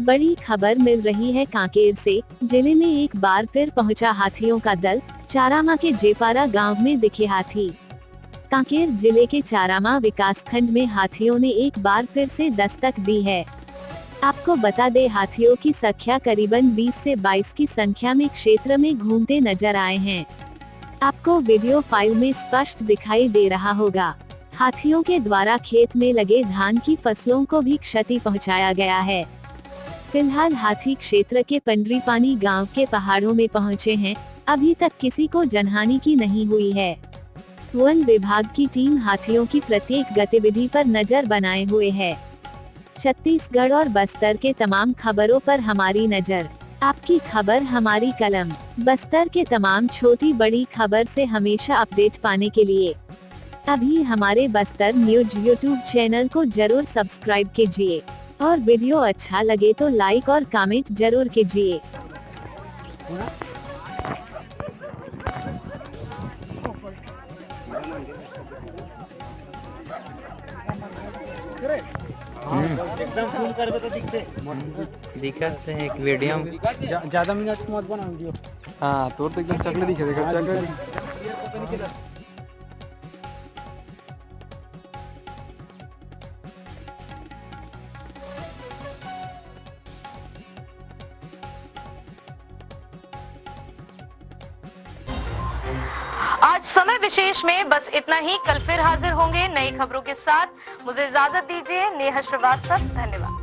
बड़ी खबर मिल रही है कांकेर से। जिले में एक बार फिर पहुंचा हाथियों का दल। चारामा के जेपारा गांव में दिखे हाथी। कांकेर जिले के चारामा विकासखंड में हाथियों ने एक बार फिर से दस्तक दी है। आपको बता दे, हाथियों की संख्या करीबन 20 से 22 की संख्या में क्षेत्र में घूमते नजर आए हैं। आपको वीडियो फाइल में स्पष्ट दिखाई दे रहा होगा। हाथियों के द्वारा खेत में लगे धान की फसलों को भी क्षति पहुंचाया गया है। फिलहाल हाथी क्षेत्र के पंडरीपानी गांव के पहाड़ों में पहुंचे हैं। अभी तक किसी को जनहानि की नहीं हुई है। वन विभाग की टीम हाथियों की प्रत्येक गतिविधि पर नजर बनाए हुए है। छत्तीसगढ़ और बस्तर के तमाम खबरों पर हमारी नजर। आपकी खबर हमारी कलम। बस्तर के तमाम छोटी बड़ी खबर से हमेशा अपडेट पाने के लिए अभी हमारे बस्तर न्यूज यूट्यूब चैनल को जरूर सब्सक्राइब कीजिए और वीडियो अच्छा लगे तो लाइक और कमेंट जरूर कीजिए। एकदम फुल करबे तो दिखते दिखते हैं एक वीडियो ज्यादा मिनट मत बना वीडियो। हाँ तो एकदम चकले दिखे देखा आज समय विशेष में बस इतना ही। कल फिर हाजिर होंगे नई खबरों के साथ। मुझे इजाजत दीजिए। नेहा श्रीवास्तव, धन्यवाद।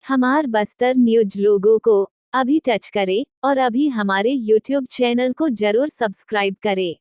हमार बस्तर न्यूज लोगो को अभी टच करें और अभी हमारे YouTube चैनल को जरूर सब्सक्राइब करें।